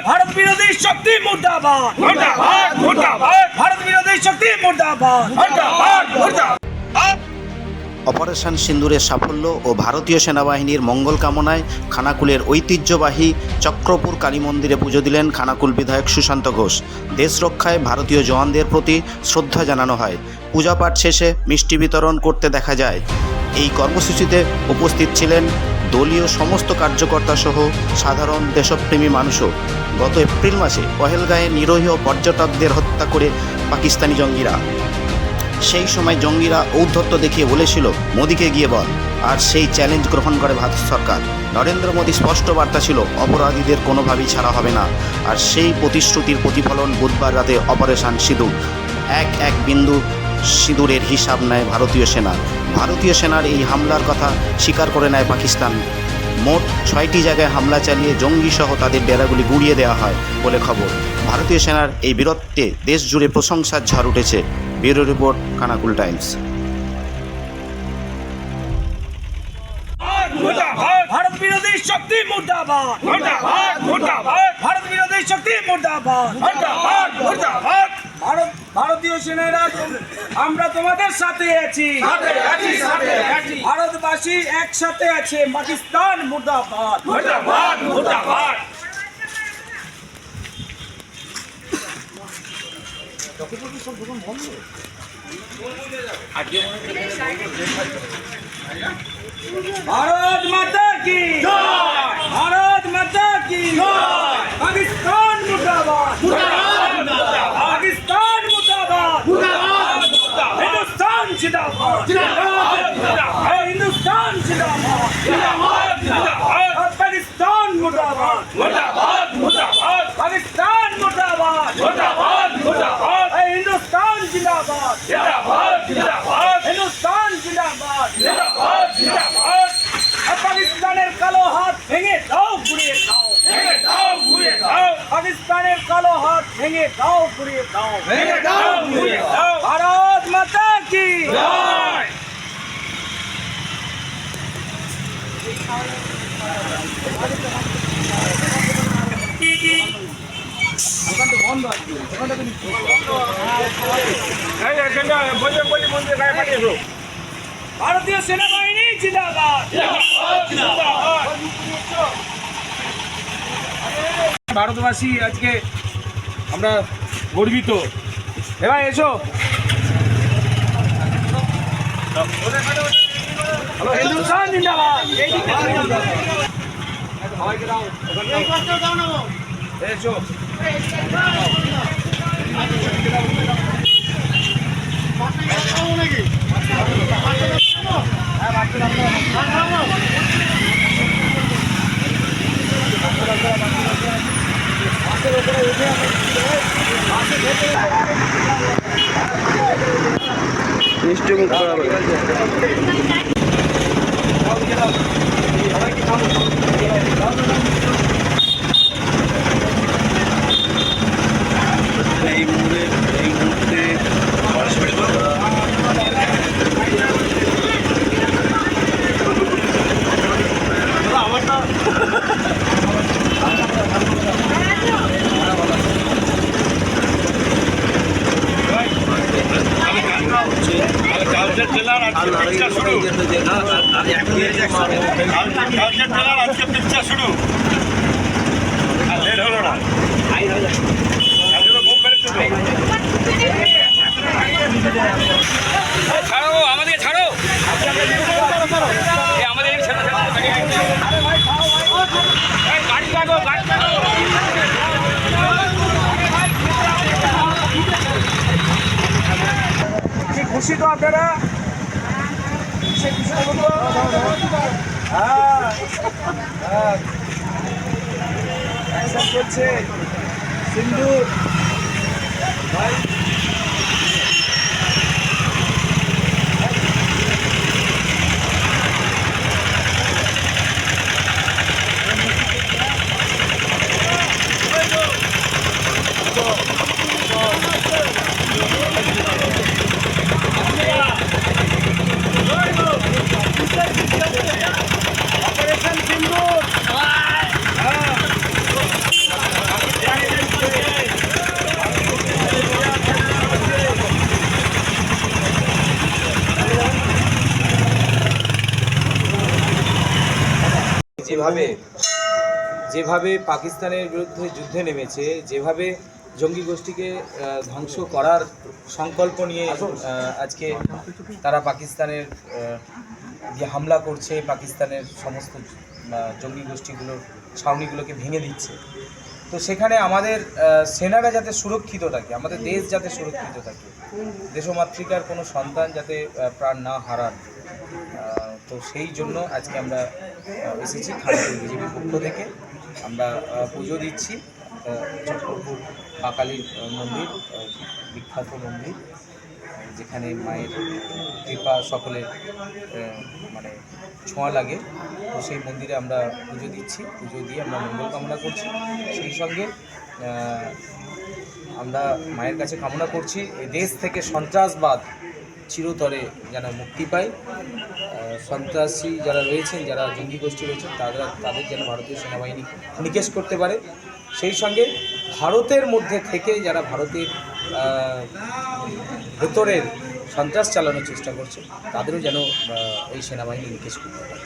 ভারত বিরোধী শক্তি মুর্দাবাদ, ভারত বিরোধী শক্তি মুর্দাবাদ। অপারেশন সিন্দুরের সাফল্য ও ভারতীয় সেনাবাহিনীর মঙ্গল কামনায় খানাকুলের ঐতিহ্যবাহী চক্রপুর কালী মন্দিরে পুজো দিলেন খানাকুল বিধায়ক সুশান্ত ঘোষ। দেশ রক্ষায় ভারতীয় জওয়ানদের প্রতি শ্রদ্ধা জানানো হয়। পূজাপাঠ শেষে মিষ্টি বিতরণ করতে দেখা যায়। এই কর্মসূচিতে উপস্থিত ছিলেন দলীয় সমস্ত কার্যকর্তা সহ সাধারণ দেশপ্রেমী মানুষও। গত এপ্রিল মাসে পহেলগাঁয়ে নিরীহ পর্যটকদের হত্যা করে পাকিস্তানি জঙ্গিরা। সেই সময় জঙ্গিরা ঔদ্ধত্য দেখিয়ে বলেছিল মোদিকে গিয়ে বল, আর সেই চ্যালেঞ্জ গ্রহণ করে ভারত সরকার। নরেন্দ্র মোদী স্পষ্ট বার্তা ছিল অপরাধীদের কোনোভাবেই ছাড়া হবে না। আর সেই প্রতিশ্রুতির প্রতিফলন বুধবার রাতে অপারেশন সিঁদুর। এক বিন্দু সিঁদুরের হিসাব নেয় ভারতীয় সেনা। ভারতীয় সেনার এই হামলার কথা স্বীকার করে নেয় পাকিস্তান। মোট 6টি জায়গায় হামলা চালিয়ে জঙ্গিসহ তাদের ডেরাগুলি গুঁড়িয়ে দেওয়া হয় বলে খবর। ভারতীয় সেনার এই বীরত্বে দেশ জুড়ে প্রশংসার ঝড় উঠেছে। Bureau report, Khanakul Times. Bharat বিরোধী শক্তি মুর্দাবাদ, ভারত বিরোধী শক্তি মুর্দাবাদ। ভারতীয় সেনারা আমরা তোমাদের সাথে আছি, ভারতবাসী একসাথে আছে। পাকিস্তান মুর্দাবাদ। भारत माता की जय, भारत माता की जय। पाकिस्तान मुर्दाबाद, पाकिस्तान मुर्दाबाद, हिंदुस्तान जिंदाबाद, हिंदुस्तान जिंदाबाद, पाकिस्तान मुर्दाबाद, पाकिस्तान मुर्दाबाद, हिंदुस्तान जिंदाबाद, हिंदुस्तान जिंदाबाद। পাকিস্তানের কালো হাত ভেঙে দাও, ঘুরিয়ে দাও, পাকিস্তানের কালো হাত ভেঙে দাও, ঘুরিয়ে দাও, ভারত মাতা কি জয়। ভারতীয় সেনাবাহিনী জিন্দাবাদ। ভারতবাসী আজকে আমরা গর্বিত। এবার এসো, হিন্দুস্তান জিন্দাবাদ। এসো, মিষ্টি মুখ করাবে। এই মুহূর্তে ছাড়ো, আমাদের ছাড়ো, আমাদের খুশি তো আপনারা, চলছে সিন্দুর ভাই। অপারেশন সিন্দুর। যেভাবে পাকিস্তানের বিরুদ্ধে যুদ্ধে নেমেছে, যেভাবে জঙ্গি গোষ্ঠীকে ধ্বংস করার সংকল্প নিয়ে আজকে তারা পাকিস্তানের যে হামলা করছে, পাকিস্তানের সমস্ত জঙ্গি গোষ্ঠীগুলোর ছাউনিগুলোকে ভেঙে দিচ্ছে, তো সেখানে আমাদের সেনারা যাতে সুরক্ষিত থাকে, আমাদের দেশ যাতে সুরক্ষিত থাকে, দেশমাতৃকার কোনো সন্তান যাতে প্রাণ না হারান, তো সেই জন্য আজকে আমরা এসেছি খানাকুল বিজেপির পক্ষ থেকে। আমরা পুজো দিচ্ছি চক্রপুর মা কালীর মন্দির, বিখ্যাত মন্দির, যেখানে মায়ের কৃপা সকলের মানে ছোঁয়া লাগে। তো সেই মন্দিরে আমরা পুজো দিচ্ছি, পুজো দিয়ে আমরা মঙ্গল কামনা করছি। সেই সঙ্গে আমরা মায়ের কাছে কামনা করছি এই দেশ থেকে সন্ত্রাসবাদ চিরতরে যেন মুক্তি পায়, সন্ত্রাসী যারা রয়েছেন, যারা জঙ্গি গোষ্ঠী রয়েছেন, তাদের যেন ভারতীয় সেনাবাহিনী নিকেশ করতে পারে। সেই সঙ্গে ভারতের মধ্যে থেকে যারা ভারতের ভেতরের সন্ত্রাস চালানোর চেষ্টা করছে, তাদেরও যেন এই সেনাবাহিনী নিকেশ করতে পারে।